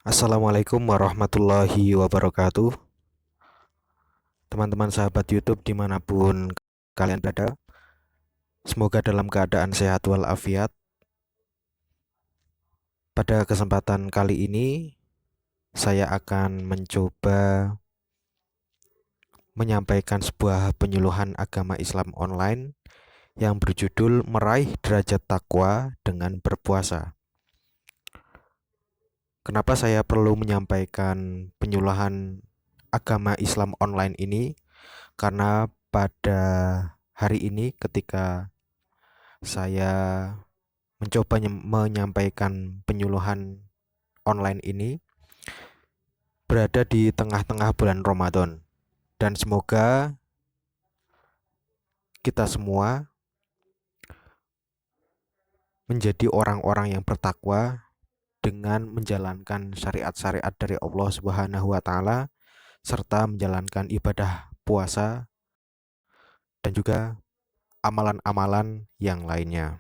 Assalamualaikum warahmatullahi wabarakatuh. Teman-teman sahabat YouTube dimanapun kalian berada, semoga dalam keadaan sehat walafiat. Pada kesempatan kali ini, saya akan mencoba menyampaikan sebuah penyuluhan agama Islam online yang berjudul Meraih Derajat Takwa dengan Berpuasa. Kenapa saya perlu menyampaikan penyuluhan agama Islam online ini? Karena pada hari ini ketika saya mencoba menyampaikan penyuluhan online ini berada di tengah-tengah bulan Ramadan, dan semoga kita semua menjadi orang-orang yang bertakwa dengan menjalankan syariat-syariat dari Allah Subhanahu wa taala serta menjalankan ibadah puasa dan juga amalan-amalan yang lainnya.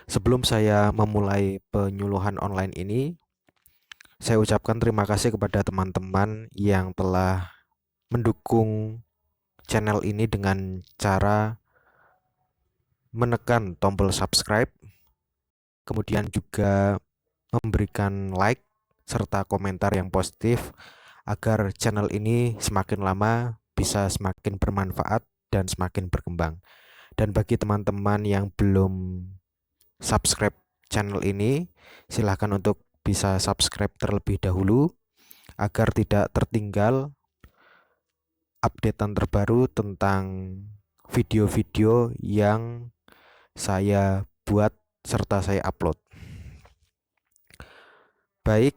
Sebelum saya memulai penyuluhan online ini, saya ucapkan terima kasih kepada teman-teman yang telah mendukung channel ini dengan cara menekan tombol subscribe, kemudian juga memberikan like serta komentar yang positif agar channel ini semakin lama bisa semakin bermanfaat dan semakin berkembang. Dan bagi teman-teman yang belum subscribe channel ini, silahkan untuk bisa subscribe terlebih dahulu agar tidak tertinggal updatean terbaru tentang video-video yang saya buat serta saya upload. Baik,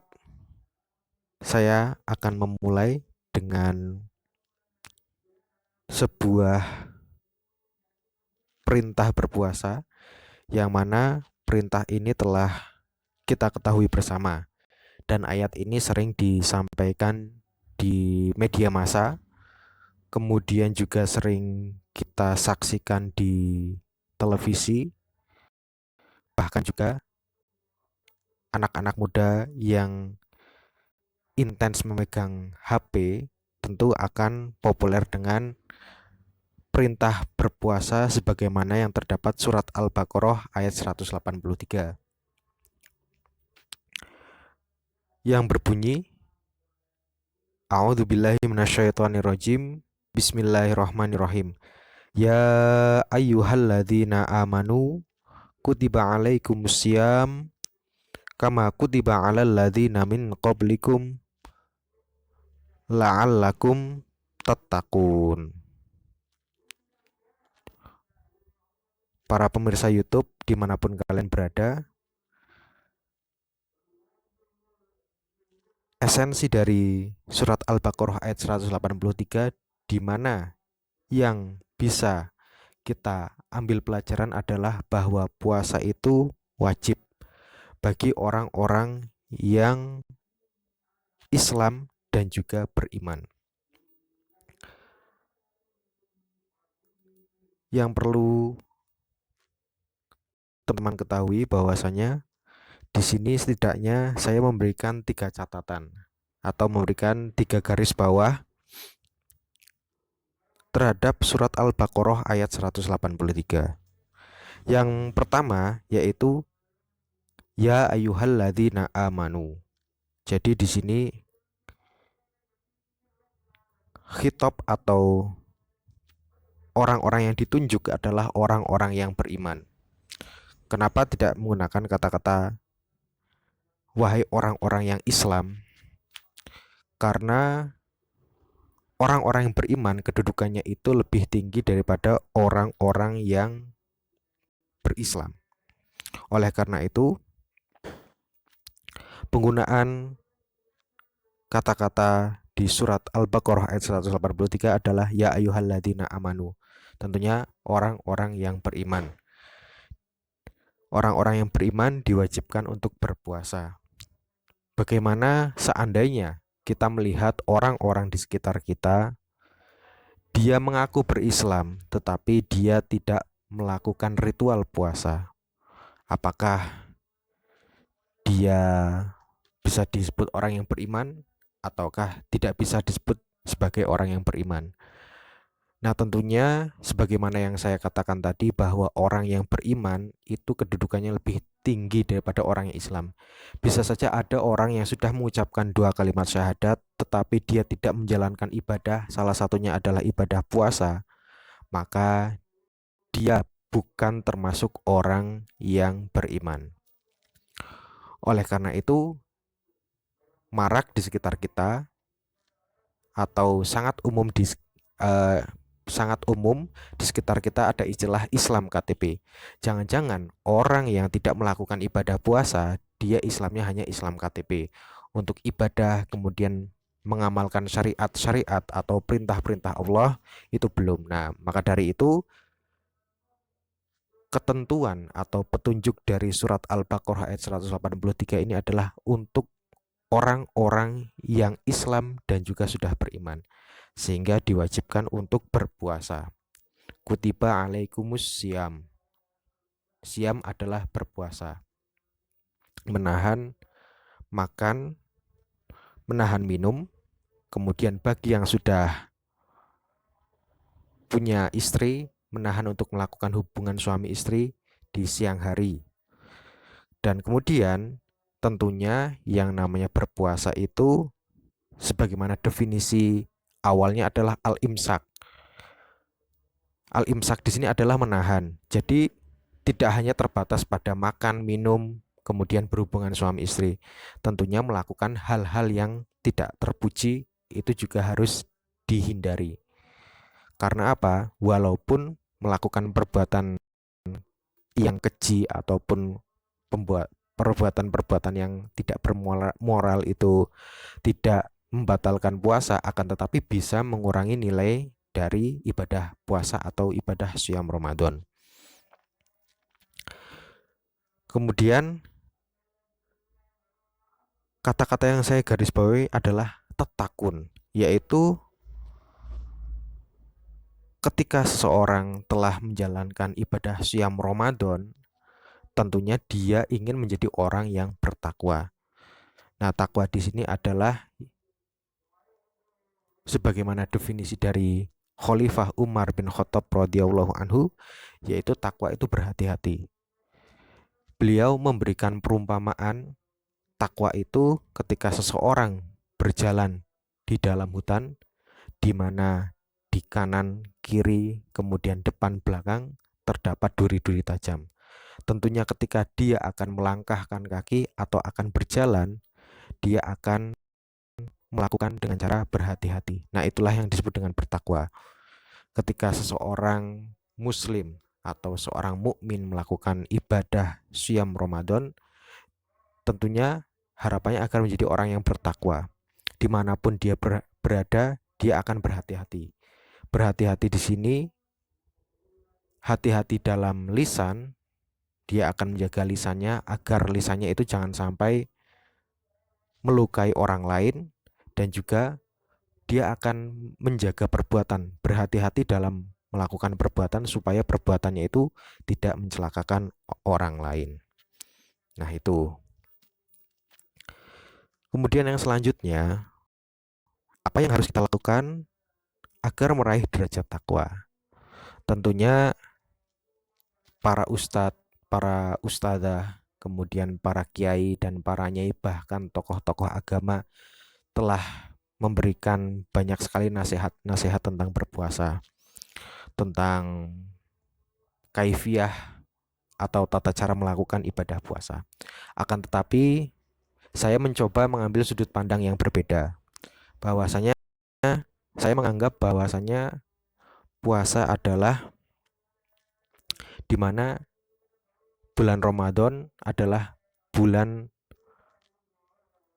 saya akan memulai dengan sebuah perintah berpuasa yang mana perintah ini telah kita ketahui bersama dan ayat ini sering disampaikan di media massa, kemudian juga sering kita saksikan di televisi, bahkan juga anak-anak muda yang intens memegang HP tentu akan populer dengan perintah berpuasa sebagaimana yang terdapat surat Al-Baqarah ayat 183 yang berbunyi, A'udzubillahi minasyaitonirrajim, Bismillahirrahmanirrahim. Ya ayyuhalladzina amanu kutiba alaikumusiyam kama kutiba alal ladzina min qablikum la'allakum tattaqun. Para pemirsa YouTube dimanapun kalian berada, esensi dari surat Al-Baqarah ayat 183 di mana yang bisa kita ambil pelajaran adalah bahwa puasa itu wajib bagi orang-orang yang Islam dan juga beriman. Yang perlu teman-teman ketahui bahwasanya di sini setidaknya saya memberikan 3 catatan atau memberikan 3 garis bawah terhadap surat Al-Baqarah ayat 183. Yang pertama yaitu ya ayyuhalladzina amanu. Jadi di sini khitab atau orang-orang yang ditunjuk adalah orang-orang yang beriman. Kenapa tidak menggunakan kata-kata wahai orang-orang yang Islam? Karena orang-orang yang beriman kedudukannya itu lebih tinggi daripada orang-orang yang berislam. Oleh karena itu, penggunaan kata-kata di surat Al-Baqarah ayat 183 adalah ya ayyuhalladzina amanu. Tentunya orang-orang yang beriman. Orang-orang yang beriman diwajibkan untuk berpuasa. Bagaimana seandainya kita melihat orang-orang di sekitar kita, dia mengaku berislam, tetapi dia tidak melakukan ritual puasa? Apakah dia bisa disebut orang yang beriman ataukah tidak bisa disebut sebagai orang yang beriman. Nah, tentunya sebagaimana yang saya katakan tadi bahwa orang yang beriman itu kedudukannya lebih tinggi daripada orang yang Islam. Bisa saja ada orang yang sudah mengucapkan dua kalimat syahadat tetapi dia tidak menjalankan ibadah, salah satunya adalah ibadah puasa, maka dia bukan termasuk orang yang beriman. Oleh karena itu, marak di sekitar kita atau eh, sangat umum di sekitar kita ada istilah Islam KTP. Jangan-jangan orang yang tidak melakukan ibadah puasa, dia Islamnya hanya Islam KTP. Untuk ibadah kemudian mengamalkan syariat-syariat atau perintah-perintah Allah itu belum. Nah, maka dari itu ketentuan atau petunjuk dari surat Al-Baqarah ayat 183 ini adalah untuk orang-orang yang Islam dan juga sudah beriman, sehingga diwajibkan untuk berpuasa. Kutiba alaikumus siam. Siam adalah berpuasa, menahan makan, menahan minum. Kemudian bagi yang sudah punya istri, menahan untuk melakukan hubungan suami istri di siang hari. Dan kemudian tentunya yang namanya berpuasa itu sebagaimana definisi awalnya adalah al-imsak. Al-imsak di sini adalah menahan. Jadi tidak hanya terbatas pada makan, minum, kemudian berhubungan suami istri. Tentunya melakukan hal-hal yang tidak terpuji itu juga harus dihindari. Karena apa? Walaupun melakukan perbuatan yang keji ataupun perbuatan-perbuatan yang tidak bermoral itu tidak membatalkan puasa, akan tetapi bisa mengurangi nilai dari ibadah puasa atau ibadah syam Ramadan. Kemudian kata-kata yang saya garis bawahi adalah tetakun, yaitu ketika seseorang telah menjalankan ibadah syam Ramadan, tentunya dia ingin menjadi orang yang bertakwa. Nah, takwa di sini adalah sebagaimana definisi dari Khalifah Umar bin Khattab radhiyallahu anhu, yaitu takwa itu berhati-hati. Beliau memberikan perumpamaan takwa itu ketika seseorang berjalan di dalam hutan, di mana di kanan, kiri, kemudian depan, belakang terdapat duri-duri tajam. Tentunya ketika dia akan melangkahkan kaki atau akan berjalan, dia akan melakukan dengan cara berhati-hati. Nah, itulah yang disebut dengan bertakwa. Ketika seseorang muslim atau seorang mukmin melakukan ibadah syam Ramadan, tentunya harapannya akan menjadi orang yang bertakwa. Dimanapun dia berada, dia akan berhati-hati. Berhati-hati di sini, hati-hati dalam lisan, dia akan menjaga lisannya agar lisannya itu jangan sampai melukai orang lain, dan juga dia akan menjaga perbuatan, berhati-hati dalam melakukan perbuatan supaya perbuatannya itu tidak mencelakakan orang lain. Nah, itu. Kemudian yang selanjutnya, apa yang harus kita lakukan agar meraih derajat takwa? Tentunya para ustadz, para ustadzah, kemudian para kiai dan para nyai, bahkan tokoh-tokoh agama telah memberikan banyak sekali nasihat-nasihat tentang berpuasa, tentang kaifiah atau tata cara melakukan ibadah puasa. Akan tetapi saya mencoba mengambil sudut pandang yang berbeda. Bahwasanya saya menganggap bahwasanya puasa adalah di mana bulan Ramadan adalah bulan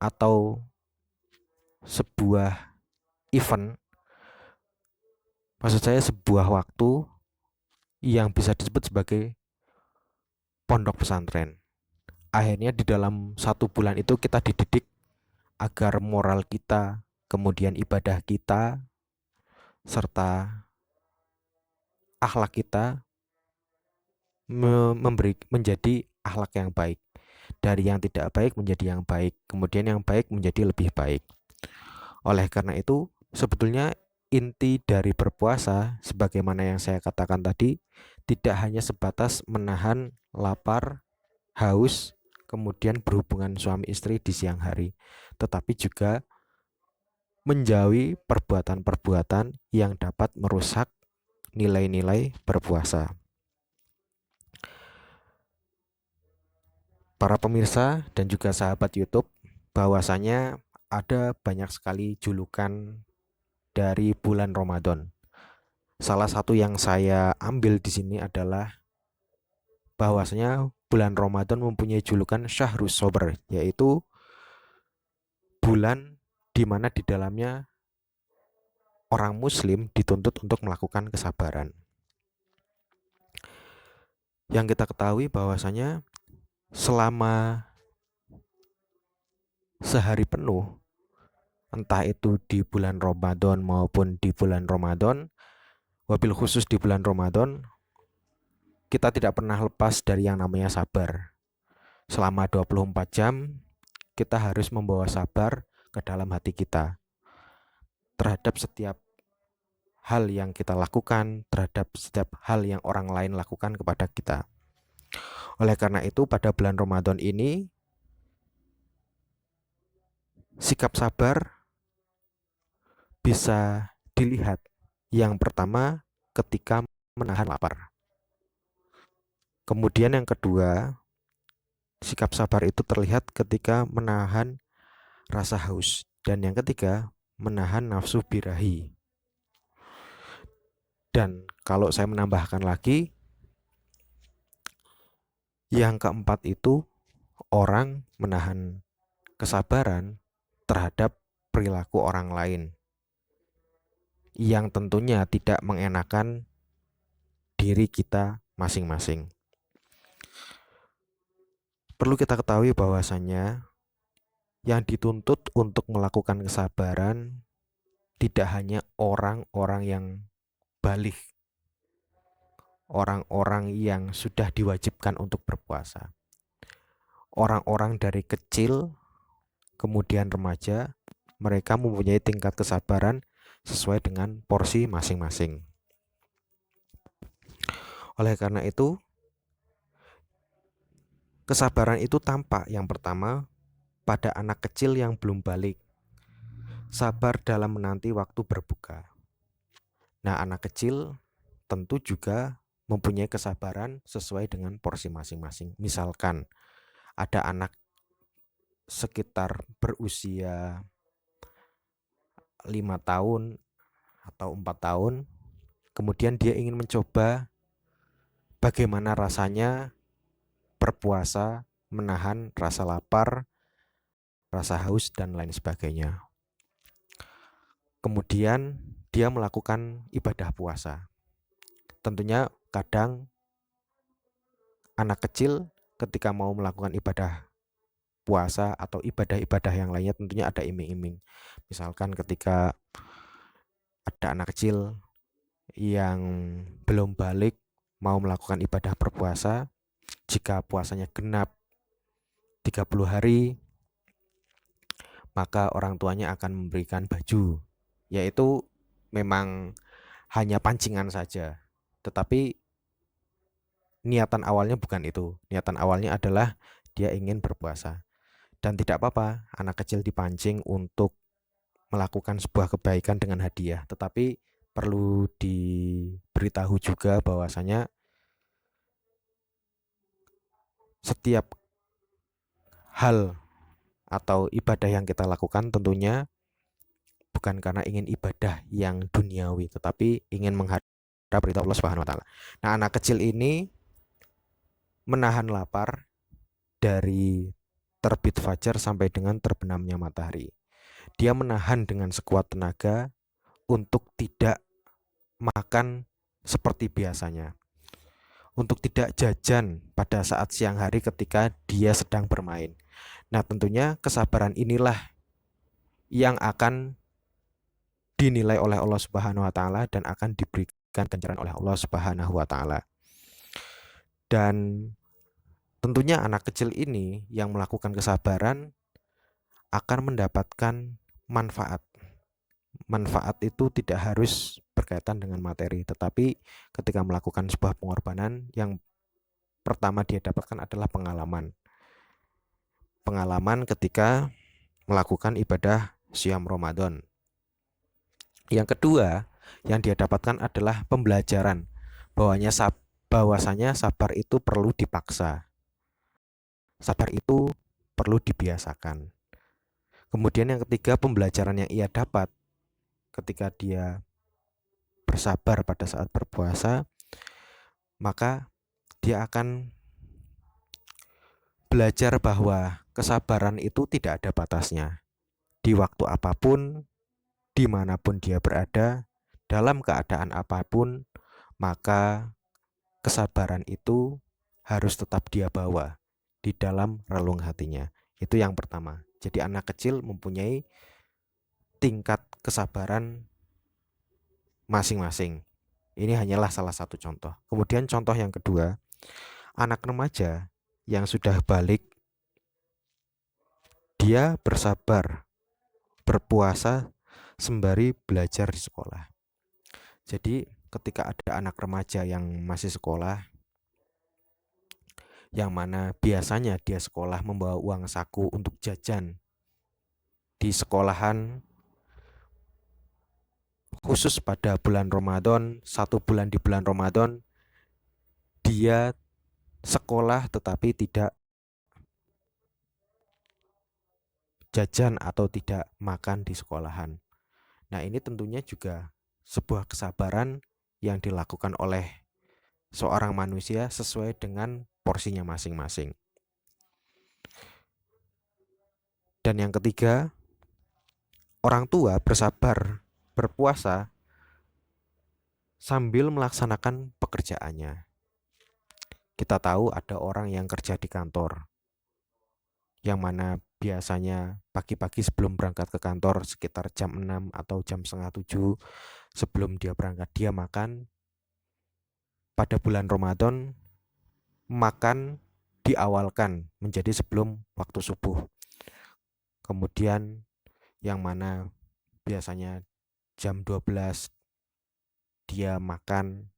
atau sebuah event, maksud saya sebuah waktu yang bisa disebut sebagai pondok pesantren. Akhirnya di dalam satu bulan itu kita dididik agar moral kita, kemudian ibadah kita, serta akhlak kita menjadi akhlak yang baik. dari yang tidak baik menjadi yang baik, kemudian yang baik menjadi lebih baik. Oleh karena itu, sebetulnya inti dari berpuasa, sebagaimana yang saya katakan tadi, tidak hanya sebatas menahan lapar, haus, kemudian berhubungan suami istri di siang hari, tetapi juga menjauhi perbuatan-perbuatan yang dapat merusak nilai-nilai berpuasa. Para pemirsa dan juga sahabat YouTube, bahwasanya ada banyak sekali julukan dari bulan Ramadan. Salah satu yang saya ambil di sini adalah bahwasanya bulan Ramadan mempunyai julukan Syahrus Sober, yaitu bulan di mana di dalamnya orang muslim dituntut untuk melakukan kesabaran. Yang kita ketahui bahwasanya selama sehari penuh, entah itu di bulan Ramadan maupun di bulan Ramadan, wabil khusus di bulan Ramadan, kita tidak pernah lepas dari yang namanya sabar. Selama 24 jam, kita harus membawa sabar ke dalam hati kita terhadap setiap hal yang kita lakukan, terhadap setiap hal yang orang lain lakukan kepada kita. Oleh karena itu, pada bulan Ramadan ini, sikap sabar bisa dilihat. Yang pertama, ketika menahan lapar. Kemudian yang kedua, sikap sabar itu terlihat ketika menahan rasa haus. Dan yang ketiga, menahan nafsu birahi. Dan kalau saya menambahkan lagi, yang keempat itu orang menahan kesabaran terhadap perilaku orang lain yang tentunya tidak mengenakan diri kita masing-masing. Perlu kita ketahui bahwasannya yang dituntut untuk melakukan kesabaran tidak hanya orang-orang yang balik, orang-orang yang sudah diwajibkan untuk berpuasa. Orang-orang dari kecil, kemudian remaja, mereka mempunyai tingkat kesabaran sesuai dengan porsi masing-masing. Oleh karena itu, kesabaran itu tampak yang pertama pada anak kecil yang belum balik, sabar dalam menanti waktu berbuka. Nah, anak kecil tentu juga mempunyai kesabaran sesuai dengan porsi masing-masing. Misalkan ada anak sekitar berusia 5 tahun atau 4 tahun, kemudian dia ingin mencoba bagaimana rasanya berpuasa, menahan rasa lapar, rasa haus, dan lain sebagainya. Kemudian dia melakukan ibadah puasa. Tentunya kadang anak kecil ketika mau melakukan ibadah puasa atau ibadah-ibadah yang lainnya tentunya ada iming-iming. Misalkan ketika ada anak kecil yang belum balik mau melakukan ibadah berpuasa, jika puasanya genap 30 hari, maka orang tuanya akan memberikan baju, yaitu memang hanya pancingan saja. Tetapi niatan awalnya bukan itu. Niatan awalnya adalah dia ingin berpuasa. Dan tidak apa-apa anak kecil dipancing untuk melakukan sebuah kebaikan dengan hadiah. Tetapi perlu diberitahu juga bahwasanya setiap hal atau ibadah yang kita lakukan tentunya bukan karena ingin ibadah yang duniawi, tetapi ingin menghadap perintah Allah Subhanahu wa taala. Nah, anak kecil ini menahan lapar dari terbit fajar sampai dengan terbenamnya matahari. Dia menahan dengan sekuat tenaga untuk tidak makan seperti biasanya, untuk tidak jajan pada saat siang hari ketika dia sedang bermain. Nah, tentunya kesabaran inilah yang akan dinilai oleh Allah Subhanahu wa taala dan akan diberikan ganjaran oleh Allah Subhanahu wa taala. Dan Tentunya anak kecil ini yang melakukan kesabaran akan mendapatkan manfaat. Manfaat itu tidak harus berkaitan dengan materi, tetapi ketika melakukan sebuah pengorbanan, yang pertama dia dapatkan adalah pengalaman. Pengalaman ketika melakukan ibadah Syam Ramadan. Yang kedua, yang dia dapatkan adalah pembelajaran bahwasanya sabar itu perlu dipaksa. Sabar itu perlu dibiasakan. Kemudian yang ketiga, pembelajaran yang ia dapat ketika dia bersabar pada saat berpuasa, maka dia akan belajar bahwa kesabaran itu tidak ada batasnya. Di waktu apapun, dimanapun dia berada, dalam keadaan apapun, maka kesabaran itu harus tetap dia bawa di dalam relung hatinya. Itu yang pertama. Jadi anak kecil mempunyai tingkat kesabaran masing-masing. Ini hanyalah salah satu contoh. Kemudian contoh yang kedua, anak remaja yang sudah balik, dia bersabar, berpuasa sembari belajar di sekolah. Jadi ketika ada anak remaja yang masih sekolah, yang mana biasanya dia sekolah membawa uang saku untuk jajan di sekolahan, khusus pada bulan Ramadan, 1 bulan di bulan Ramadan, dia sekolah tetapi tidak jajan atau tidak makan di sekolahan. Nah, ini tentunya juga sebuah kesabaran yang dilakukan oleh seorang manusia sesuai dengan porsinya masing-masing. Dan yang ketiga, orang tua bersabar berpuasa sambil melaksanakan pekerjaannya. Kita tahu ada orang yang kerja di kantor, yang mana biasanya pagi-pagi sebelum berangkat ke kantor sekitar jam 6 atau jam setengah 7 sebelum dia berangkat, dia makan. Pada bulan Ramadan, makan diawalkan menjadi sebelum waktu subuh. Kemudian yang mana biasanya jam 12 dia makan,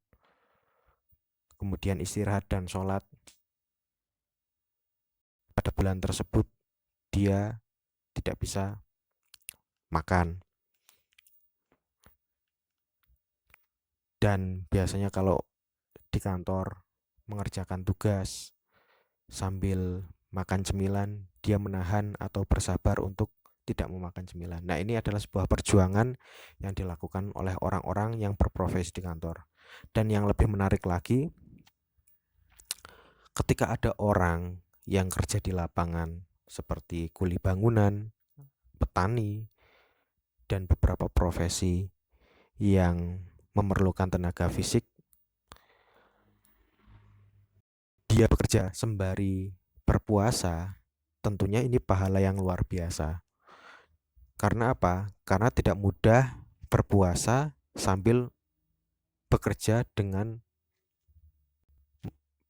kemudian istirahat dan sholat. Pada bulan tersebut dia tidak bisa makan. Dan biasanya kalau di kantor mengerjakan tugas sambil makan cemilan, dia menahan atau bersabar untuk tidak memakan cemilan. Nah, ini adalah sebuah perjuangan yang dilakukan oleh orang-orang yang berprofesi di kantor. Dan yang lebih menarik lagi, ketika ada orang yang kerja di lapangan seperti kuli bangunan, petani, dan beberapa profesi yang memerlukan tenaga fisik, dia bekerja sembari berpuasa, tentunya ini pahala yang luar biasa. Karena apa? Karena tidak mudah berpuasa sambil bekerja dengan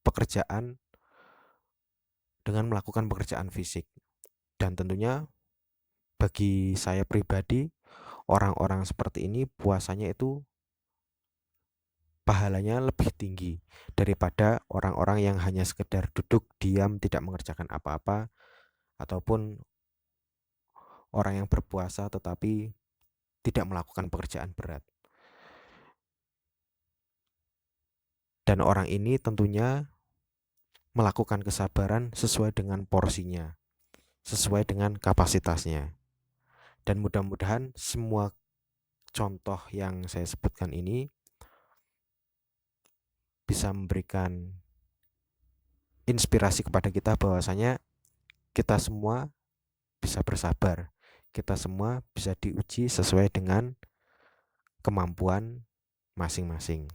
pekerjaan, dengan melakukan pekerjaan fisik. Dan tentunya bagi saya pribadi, orang-orang seperti ini puasanya itu pahalanya lebih tinggi daripada orang-orang yang hanya sekedar duduk diam tidak mengerjakan apa-apa, ataupun orang yang berpuasa tetapi tidak melakukan pekerjaan berat. Dan orang ini tentunya melakukan kesabaran sesuai dengan porsinya, sesuai dengan kapasitasnya. Dan mudah-mudahan semua contoh yang saya sebutkan ini bisa memberikan inspirasi kepada kita bahwasanya kita semua bisa bersabar. Kita semua bisa diuji sesuai dengan kemampuan masing-masing.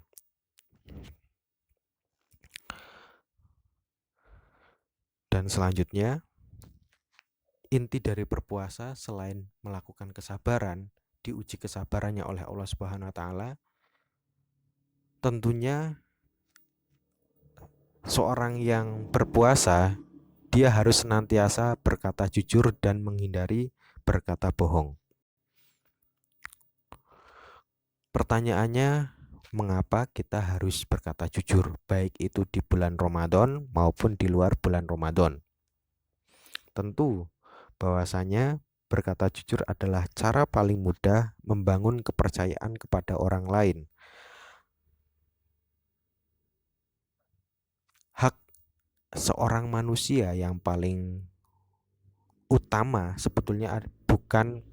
Dan selanjutnya, inti dari berpuasa selain melakukan kesabaran, diuji kesabarannya oleh Allah Subhanahu wa taala, tentunya seorang yang berpuasa, dia harus senantiasa berkata jujur dan menghindari berkata bohong. Pertanyaannya, mengapa kita harus berkata jujur, baik itu di bulan Ramadan maupun di luar bulan Ramadan? Tentu bahwasanya berkata jujur adalah cara paling mudah membangun kepercayaan kepada orang lain. Hak seorang manusia yang paling utama sebetulnya bukan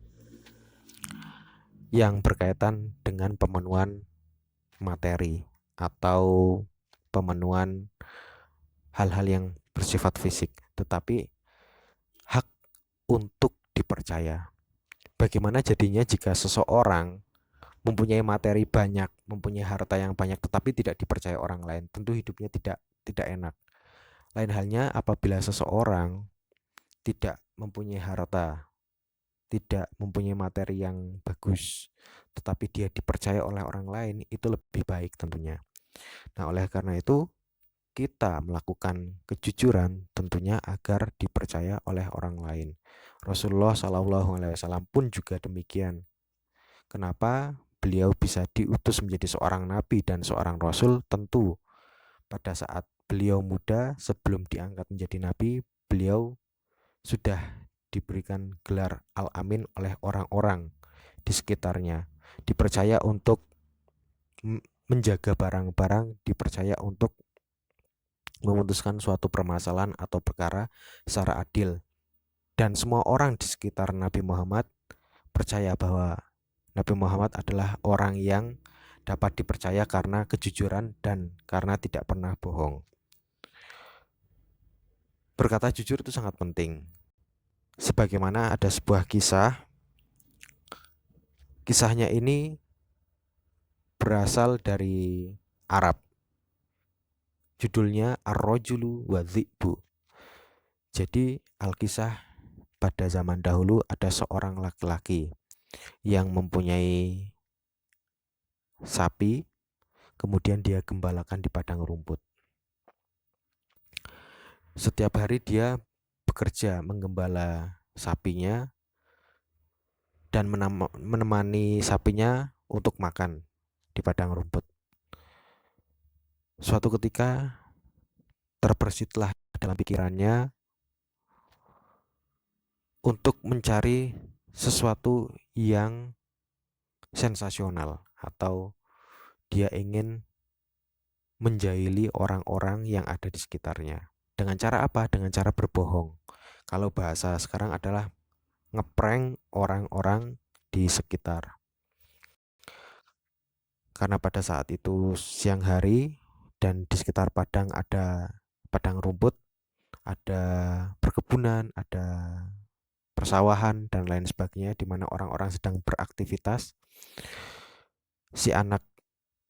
yang berkaitan dengan pemenuhan materi atau pemenuhan hal-hal yang bersifat fisik, tetapi hak untuk dipercaya. Bagaimana jadinya jika seseorang mempunyai materi banyak, mempunyai harta yang banyak, tetapi tidak dipercaya orang lain? Tentu hidupnya tidak enak. Lain halnya apabila seseorang tidak mempunyai harta, tidak mempunyai materi yang bagus, tetapi dia dipercaya oleh orang lain, itu lebih baik tentunya. Nah, oleh karena itu kita melakukan kejujuran tentunya agar dipercaya oleh orang lain. Rasulullah Shallallahu Alaihi Wasallam pun juga demikian. Kenapa beliau bisa diutus menjadi seorang nabi dan seorang rasul? Tentu pada saat beliau muda sebelum diangkat menjadi nabi, beliau sudah diberikan gelar Al-Amin oleh orang-orang di sekitarnya. Dipercaya untuk menjaga barang-barang, dipercaya untuk memutuskan suatu permasalahan atau perkara secara adil. Dan semua orang di sekitar Nabi Muhammad percaya bahwa Nabi Muhammad adalah orang yang dapat dipercaya karena kejujuran dan karena tidak pernah bohong. Berkata jujur itu sangat penting. Sebagaimana ada sebuah kisah, kisahnya ini berasal dari Arab. Judulnya Ar-Rajulu wa Dhi'bu. Jadi Alkisah pada zaman dahulu ada seorang laki-laki yang mempunyai sapi, kemudian dia gembalakan di padang rumput. Setiap hari dia bekerja menggembala sapinya dan menemani sapinya untuk makan di padang rumput. Suatu ketika terbersitlah dalam pikirannya untuk mencari sesuatu yang sensasional, atau dia ingin menjahili orang-orang yang ada di sekitarnya. Dengan cara apa? Dengan cara berbohong. Kalau bahasa sekarang adalah ngeprank orang-orang di sekitar. Karena pada saat itu siang hari dan di sekitar padang ada padang rumput, ada perkebunan, ada persawahan dan lain sebagainya di mana orang-orang sedang beraktivitas. Si anak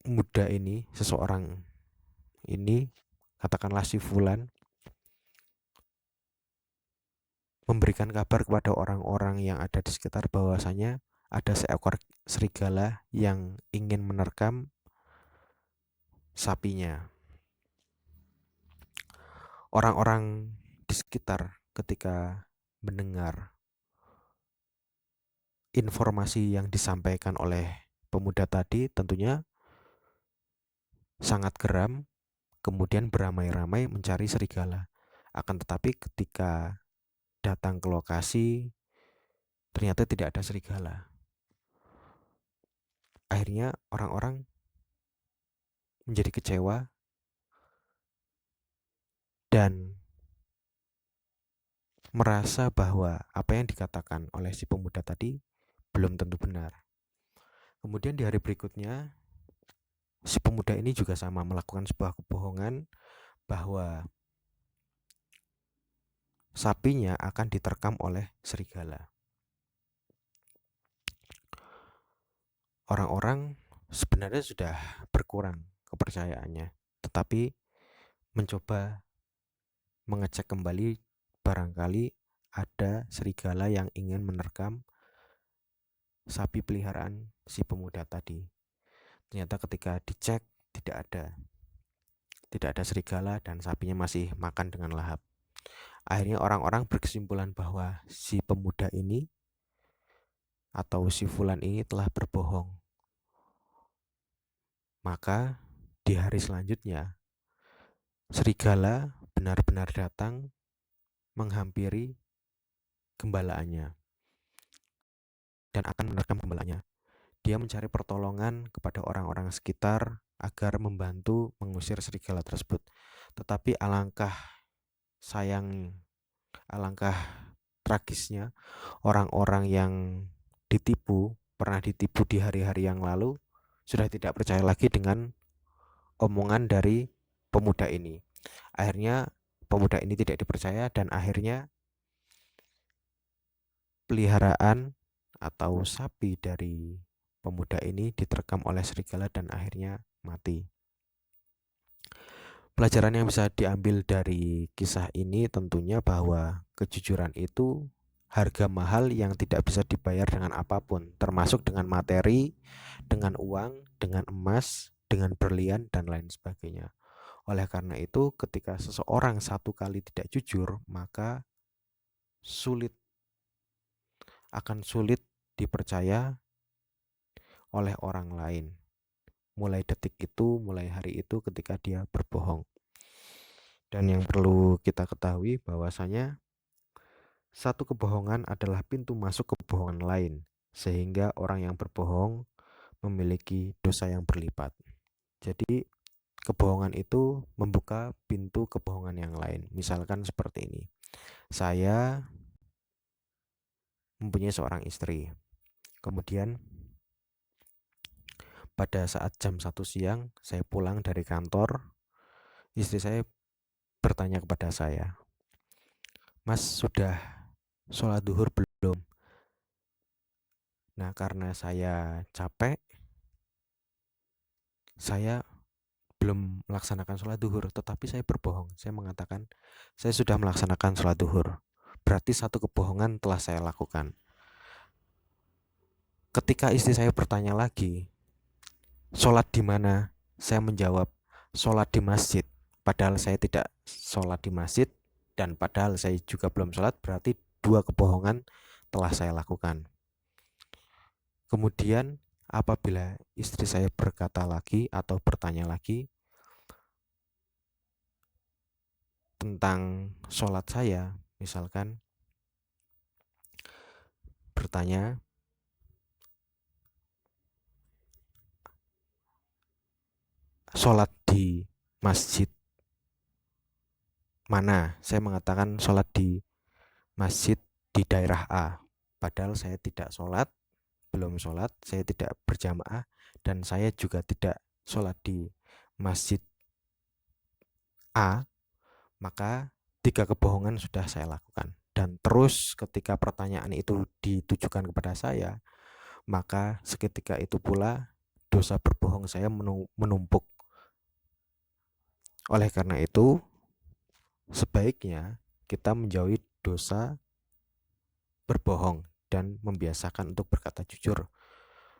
muda ini, seseorang ini, katakanlah si Fulan, memberikan kabar kepada orang-orang yang ada di sekitar bahwasanya ada seekor serigala yang ingin menerkam sapinya. Orang-orang di sekitar ketika mendengar informasi yang disampaikan oleh pemuda tadi tentunya sangat geram, kemudian beramai-ramai mencari serigala. Akan tetapi ketika datang ke lokasi, ternyata tidak ada serigala. Akhirnya orang-orang menjadi kecewa dan merasa bahwa apa yang dikatakan oleh si pemuda tadi belum tentu benar. Kemudian di hari berikutnya, si pemuda ini juga sama melakukan sebuah kebohongan bahwa sapinya akan diterkam oleh serigala. Orang-orang sebenarnya sudah berkurang kepercayaannya, tetapi mencoba mengecek kembali barangkali ada serigala yang ingin menerkam sapi peliharaan si pemuda tadi. Ternyata ketika dicek tidak tidak ada serigala dan sapinya masih makan dengan lahap. Akhirnya orang-orang berkesimpulan bahwa si pemuda ini atau si fulan ini telah berbohong. Maka di hari selanjutnya serigala benar-benar datang menghampiri gembalaannya dan akan menerkam gembalaannya. Dia mencari pertolongan kepada orang-orang sekitar agar membantu mengusir serigala tersebut. Tetapi alangkah sayang, alangkah tragisnya, orang-orang yang pernah ditipu di hari-hari yang lalu, sudah tidak percaya lagi dengan omongan dari pemuda ini. Akhirnya pemuda ini tidak dipercaya dan akhirnya peliharaan atau sapi dari pemuda ini diterkam oleh serigala dan akhirnya mati. Pelajaran yang bisa diambil dari kisah ini tentunya bahwa kejujuran itu harga mahal yang tidak bisa dibayar dengan apapun, termasuk dengan materi, dengan uang, dengan emas, dengan berlian, dan lain sebagainya. Oleh karena itu, ketika seseorang satu kali tidak jujur, maka akan sulit dipercaya oleh orang lain. Mulai detik itu, mulai hari itu ketika dia berbohong. Dan yang perlu kita ketahui bahwasanya satu kebohongan adalah pintu masuk kebohongan lain, sehingga orang yang berbohong memiliki dosa yang berlipat. Jadi kebohongan itu membuka pintu kebohongan yang lain. Misalkan seperti ini. Saya mempunyai seorang istri. Kemudian pada saat jam 1 siang saya pulang dari kantor, istri saya bertanya kepada saya, "Mas, sudah sholat duhur belum?" Nah, karena saya capek, saya belum melaksanakan sholat duhur, tetapi saya berbohong. Saya mengatakan, saya sudah melaksanakan sholat duhur. Berarti satu kebohongan telah saya lakukan. Ketika istri saya bertanya lagi, sholat di mana? Saya menjawab, sholat di masjid. Padahal saya tidak sholat di masjid, dan padahal saya juga belum sholat, berarti dua kebohongan telah saya lakukan. Kemudian apabila istri saya berkata lagi atau bertanya lagi tentang sholat saya, misalkan bertanya, sholat di masjid mana? Saya mengatakan sholat di masjid di daerah A. Padahal saya tidak sholat, belum sholat, saya tidak berjamaah, dan saya juga tidak sholat di masjid A. Maka tiga kebohongan sudah saya lakukan. Dan terus ketika pertanyaan itu ditujukan kepada saya, maka seketika itu pula dosa berbohong saya menumpuk. Oleh karena itu, sebaiknya kita menjauhi dosa berbohong dan membiasakan untuk berkata jujur.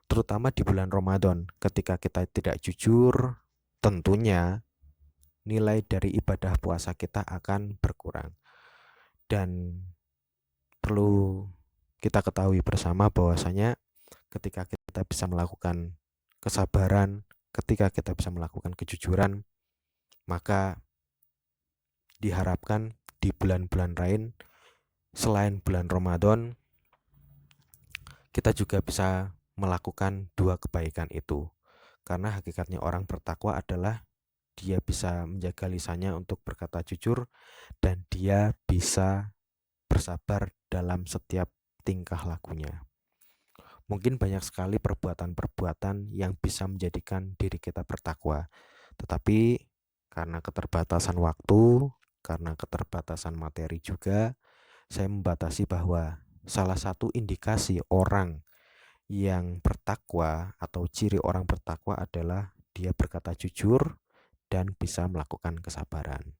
Terutama di bulan Ramadan, ketika kita tidak jujur, tentunya nilai dari ibadah puasa kita akan berkurang. Dan perlu kita ketahui bersama bahwasanya ketika kita bisa melakukan kesabaran, ketika kita bisa melakukan kejujuran, maka diharapkan di bulan-bulan lain selain bulan Ramadan kita juga bisa melakukan dua kebaikan itu. Karena hakikatnya orang bertakwa adalah dia bisa menjaga lisannya untuk berkata jujur dan dia bisa bersabar dalam setiap tingkah lakunya. Mungkin banyak sekali perbuatan-perbuatan yang bisa menjadikan diri kita bertakwa. Tetapi karena keterbatasan waktu, karena keterbatasan materi juga, saya membatasi bahwa salah satu indikasi orang yang bertakwa atau ciri orang bertakwa adalah dia berkata jujur dan bisa melakukan kesabaran.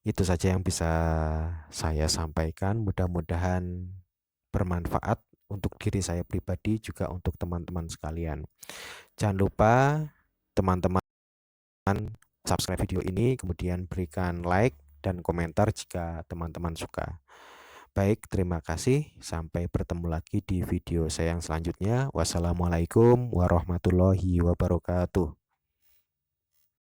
Itu saja yang bisa saya sampaikan. Mudah-mudahan bermanfaat untuk diri saya pribadi juga untuk teman-teman sekalian. Jangan lupa teman-teman subscribe video ini, kemudian berikan like dan komentar jika teman-teman suka. Baik, terima kasih. Sampai bertemu lagi di video saya yang selanjutnya. Wassalamualaikum warahmatullahi wabarakatuh.